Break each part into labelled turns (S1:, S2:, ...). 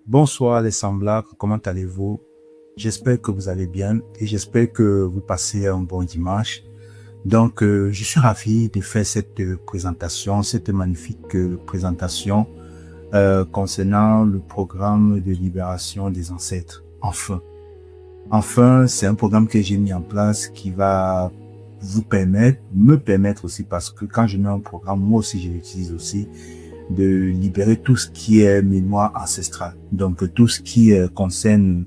S1: Bonsoir les semblables, comment allez-vous? J'espère que vous allez bien et j'espère que vous passez un bon dimanche. Je suis ravi de faire cette présentation, cette magnifique présentation concernant le programme de libération des ancêtres. Enfin, c'est un programme que j'ai mis en place qui va vous permettre, me permettre aussi, parce que quand je mets un programme, moi aussi je l'utilise aussi, de libérer tout ce qui est mémoire ancestrale. Donc tout ce qui concerne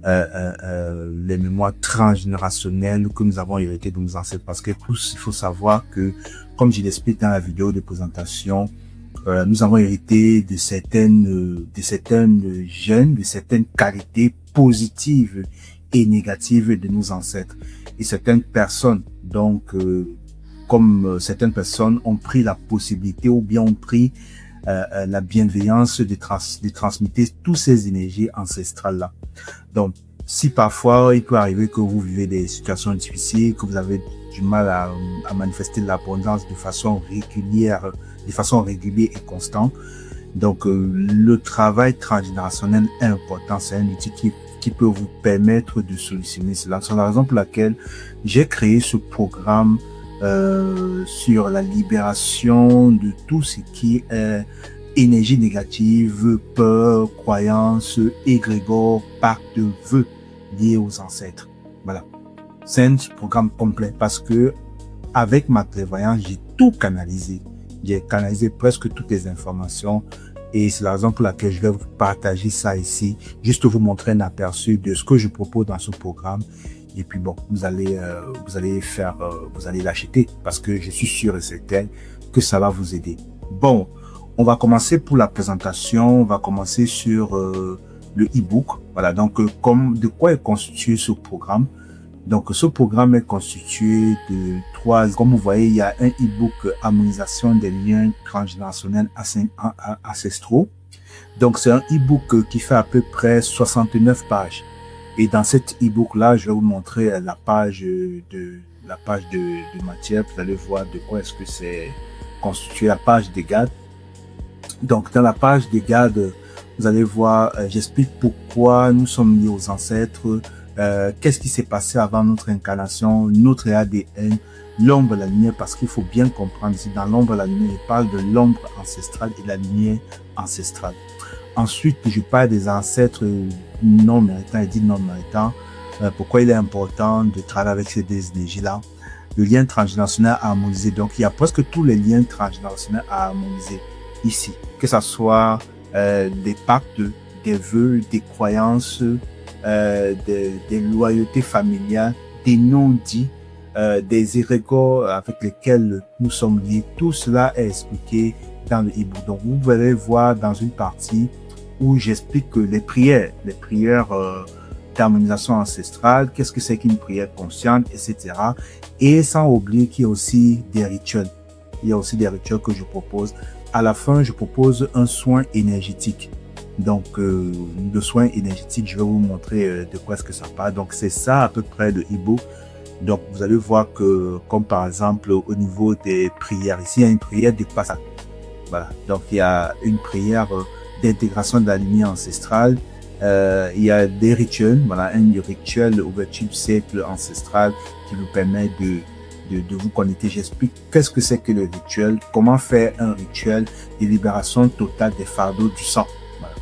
S1: les mémoires transgénérationnelles que nous avons héritées de nos ancêtres. Parce que il faut savoir que, comme je l'explique dans la vidéo de présentation, nous avons hérité de certaines gènes, de certaines qualités positives et négatives de nos ancêtres. Et certaines personnes, certaines personnes ont pris la possibilité ou bien ont pris la bienveillance de transmettre toutes ces énergies ancestrales-là. Donc, si parfois il peut arriver que vous vivez des situations difficiles, que vous avez du mal à manifester l'abondance de façon régulière et constante, le travail transgénérationnel est important. C'est un outil qui peut vous permettre de solutionner cela. C'est la raison pour laquelle j'ai créé ce programme sur la libération de tout ce qui est énergie négative, peur, croyance, égrégore, pacte, vœux liés aux ancêtres. Voilà. C'est un programme complet parce que avec ma clairvoyance, j'ai tout canalisé. J'ai canalisé presque toutes les informations et c'est la raison pour laquelle je vais vous partager ça ici, juste vous montrer un aperçu de ce que je propose dans ce programme. Et puis bon, vous allez l'acheter parce que je suis sûr et certain que ça va vous aider. Bon, on va commencer pour la présentation. On va commencer sur le e-book. Voilà, comme de quoi est constitué ce programme. Donc, ce programme est constitué de comme vous voyez, il y a un e-book harmonisation des liens transgénérationnels ancestraux. Donc, c'est un e-book qui fait à peu près 69 pages. Et dans cet e-book-là, je vais vous montrer la page de matière. Vous allez voir de quoi est-ce que c'est constitué, la page des gardes. Donc, dans la page des gardes, vous allez voir, j'explique pourquoi nous sommes liés aux ancêtres, qu'est-ce qui s'est passé avant notre incarnation, notre ADN, l'ombre et la lumière, parce qu'il faut bien comprendre ici, dans l'ombre et la lumière, il parle de l'ombre ancestrale et de la lumière ancestrale. Ensuite, je parle des ancêtres non méritants et dits non méritants, pourquoi il est important de travailler avec ces deux énergies-là. Le lien transgénérationnel à harmoniser. Donc, il y a presque tous les liens transgénérationnels à harmoniser ici, que ce soit des pactes, des vœux, des croyances, des loyautés familiales, des non-dits, des égrégores avec lesquels nous sommes liés. Tout cela est expliqué dans le e-book. Donc, vous allez voir dans une partie où j'explique que les prières d'harmonisation ancestrale, qu'est-ce que c'est qu'une prière consciente, etc. Et sans oublier qu'il y a aussi des rituels. Il y a aussi des rituels que je propose. À la fin, je propose un soin énergétique. Donc, le soin énergétique, je vais vous montrer de quoi est-ce que ça parle. Donc, c'est ça à peu près le e-book. Donc, vous allez voir que, comme par exemple, au niveau des prières, ici, il y a une prière de passage. Voilà. Donc, il y a une prière d'intégration de la lumière ancestrale. Il y a des rituels. Voilà, un rituel ouverture du cercle ancestral qui vous permet de vous connecter. J'explique qu'est-ce que c'est que le rituel, comment faire un rituel de libération totale des fardeaux du sang. Voilà.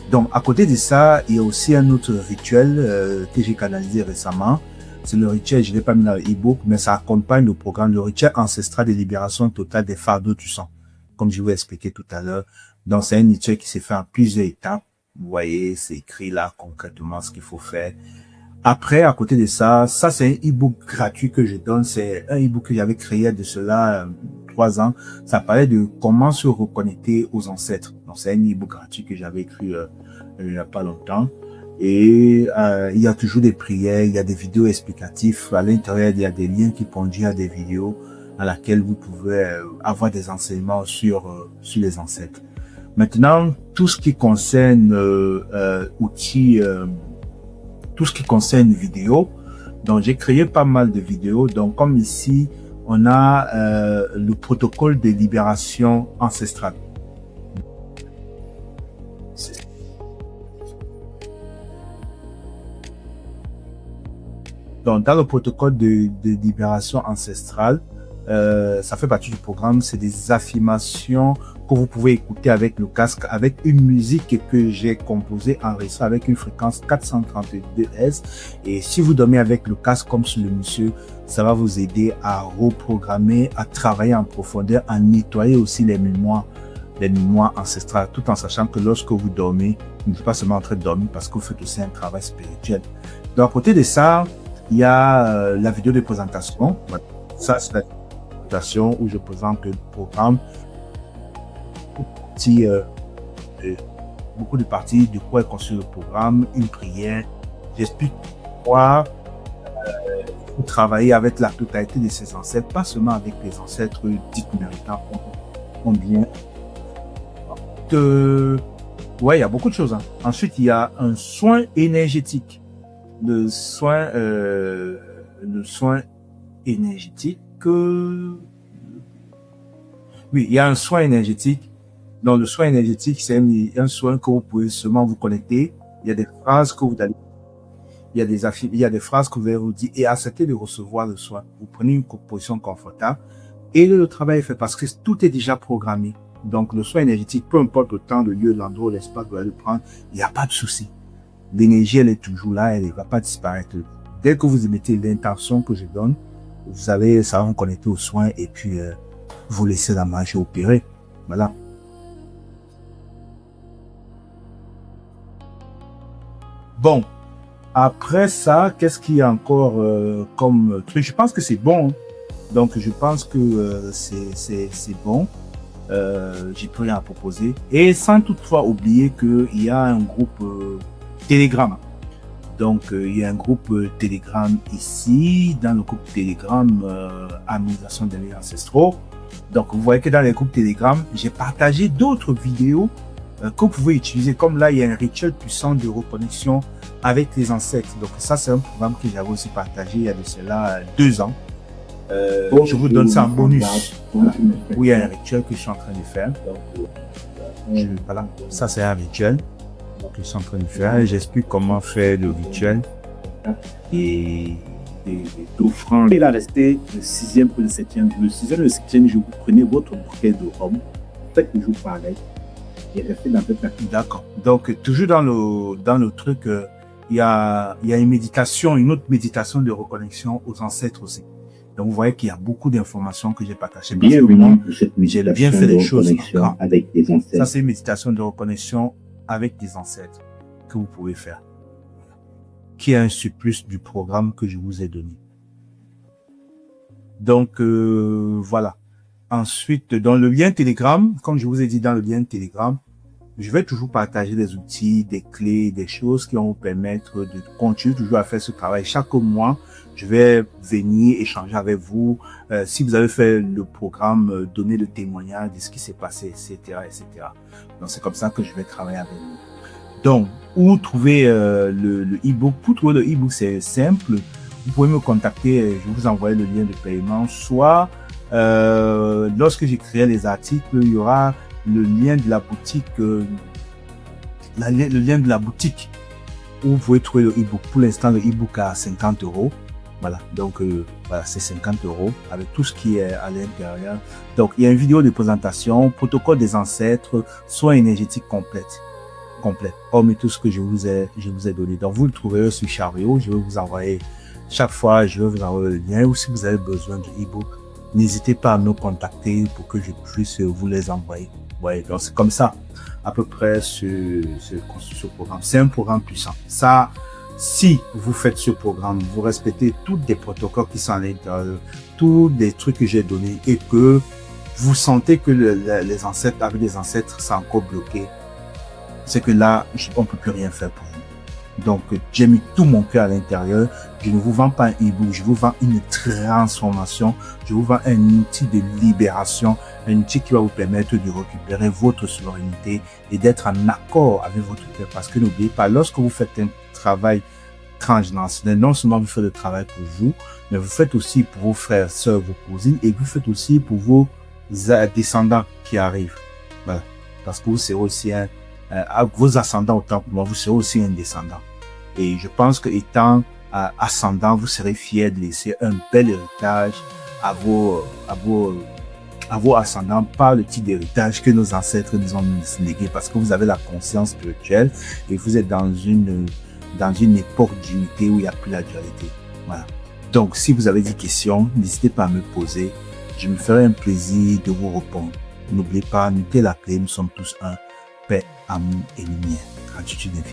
S1: Donc, à côté de ça, il y a aussi un autre rituel que j'ai canalisé récemment. C'est le rituel, je ne l'ai pas mis dans le e-book, mais ça accompagne le programme, le rituel ancestral de libération totale des fardeaux du sang, comme je vous ai expliqué tout à l'heure. Donc, c'est un rituel qui s'est fait en plusieurs étapes. Vous voyez, c'est écrit là concrètement ce qu'il faut faire. Après, à côté de ça, c'est un e-book gratuit que je donne. C'est un e-book que j'avais créé de cela 3 ans. Ça parlait de comment se reconnecter aux ancêtres. Donc, c'est un e-book gratuit que j'avais écrit il n'y a pas longtemps. Et il y a toujours des prières, il y a des vidéos explicatives. À l'intérieur, il y a des liens qui conduisent à des vidéos à laquelle vous pouvez avoir des enseignements sur les ancêtres. Maintenant, tout ce qui concerne outils, tout ce qui concerne vidéo, donc j'ai créé pas mal de vidéos. Donc comme ici, on a le protocole de libération ancestrale. Donc, dans le protocole de libération ancestrale, ça fait partie du programme. C'est des affirmations que vous pouvez écouter avec le casque, avec une musique que j'ai composée, enregistrée avec une fréquence 432 Hz. Et si vous dormez avec le casque comme sur le monsieur, ça va vous aider à reprogrammer, à travailler en profondeur, à nettoyer aussi les mémoires ancestrales, tout en sachant que lorsque vous dormez, vous n'êtes pas seulement en train de dormir parce que vous faites aussi un travail spirituel. Donc, à côté de ça, il y a la vidéo de présentation. Ça, c'est la présentation où je présente le programme. Beaucoup de parties de quoi est construit le programme, une prière. J'explique pourquoi vous travaillez avec la totalité de ses ancêtres, pas seulement avec les ancêtres dits méritants, combien. Ouais, il y a beaucoup de choses. Ensuite, il y a un soin énergétique. Le soin énergétique. Oui, il y a un soin énergétique. Donc, le soin énergétique, c'est un soin que vous pouvez seulement vous connecter. Il y a des phrases que vous allez, il y a des phrases que vous allez vous dire et accepter de recevoir le soin. Vous prenez une position confortable et le travail est fait parce que tout est déjà programmé. Donc, le soin énergétique, peu importe le temps, le lieu, l'endroit, l'espace que vous allez le prendre, il n'y a pas de souci. L'énergie, elle est toujours là, elle ne va pas disparaître. Dès que vous émettez l'intention que je donne, ça va vous connecter aux soins et puis vous laisser la magie opérer. Voilà. Bon, après ça, qu'est-ce qu'il y a encore comme truc? Je pense que c'est bon. Donc, je pense que c'est bon. J'ai plus rien à proposer. Et sans toutefois oublier qu'il y a un groupe Telegram. Donc, il y a un groupe Telegram ici. Dans le groupe Telegram, Harmonisation des liens ancestraux. Donc, vous voyez que dans les groupes Telegram, j'ai partagé d'autres vidéos que vous pouvez utiliser. Comme là, il y a un rituel puissant de reconnexion avec les ancêtres. Donc, ça, c'est un programme que j'avais aussi partagé il y a de cela 2 ans. Je vous donne ça en bonus. Voilà. Oui, il y a un rituel que je suis en train de faire. Voilà, ça c'est un rituel que je suis en train de faire. J'explique comment faire le rituel. Et d'offrande. Il a resté le 6e pour le 7e. Le 6e et le 7e, je vous prenez votre bouquet de rhum. Faites toujours pareil. Et restez dans cette activité. D'accord. Donc, toujours dans le truc, il y a une méditation, une autre méditation de reconnexion aux ancêtres aussi. Donc, vous voyez qu'il y a beaucoup d'informations que j'ai partagées.
S2: Bienvenue pour cette
S1: j'ai bien fait les choses
S2: avec des ancêtres.
S1: Ça, c'est une méditation de reconnexion avec des ancêtres que vous pouvez faire, qui est un surplus du programme que je vous ai donné. Donc, voilà. Ensuite, dans le lien Telegram, comme je vous ai dit dans le lien Telegram, je vais toujours partager des outils, des clés, des choses qui vont vous permettre de continuer toujours à faire ce travail. Chaque mois, je vais venir échanger avec vous. Si vous avez fait le programme, donner le témoignage de ce qui s'est passé, etc., etc. Donc, c'est comme ça que je vais travailler avec vous. Donc, où trouver le e-book? Pour trouver le e-book, c'est simple. Vous pouvez me contacter. Je vais vous envoyer le lien de paiement. Soit, lorsque j'écrirai les articles, il y aura le lien de la boutique, le lien de la boutique où vous pouvez trouver le e-book. Pour l'instant, le e-book à 50 €. Voilà, donc voilà, c'est 50 € avec tout ce qui est à l'intérieur. Donc, il y a une vidéo de présentation, protocole des ancêtres, soins énergétiques complète, hormis tout ce que je vous ai donné. Donc, vous le trouverez sur Chariot. Je vais vous envoyer chaque fois, je vais vous envoyer le lien. Ou si vous avez besoin de e-book, n'hésitez pas à me contacter pour que je puisse vous les envoyer. Ouais, donc c'est comme ça, à peu près, ce programme. C'est un programme puissant. Ça, si vous faites ce programme, vous respectez tous les protocoles qui sont à l'intérieur, tous les trucs que j'ai donnés et que vous sentez que les ancêtres, avec les ancêtres, c'est encore bloqué, c'est que là, on ne peut plus rien faire pour vous. Donc, j'ai mis tout mon cœur à l'intérieur. Je ne vous vends pas un e-book, je vous vends une transformation. Je vous vends un outil de libération, un outil qui va vous permettre de récupérer votre souveraineté et d'être en accord avec votre cœur. Parce que n'oubliez pas, lorsque vous faites un travail transgénérationnel, non seulement vous faites le travail pour vous, mais vous faites aussi pour vos frères, sœurs, vos cousines, et vous faites aussi pour vos descendants qui arrivent. Voilà. Parce que vous serez aussi vos ascendants autant que moi, vous serez aussi un descendant. Et je pense que étant ascendants, vous serez fiers de laisser un bel héritage à vos ascendants par le type d'héritage que nos ancêtres nous ont légué, parce que vous avez la conscience spirituelle et vous êtes dans une époque d'unité où il n'y a plus la dualité. Voilà. Donc, si vous avez des questions, n'hésitez pas à me poser. Je me ferai un plaisir de vous répondre. N'oubliez pas, notez la clé, nous sommes tous un, paix, amour et lumière. Gratitude infinie.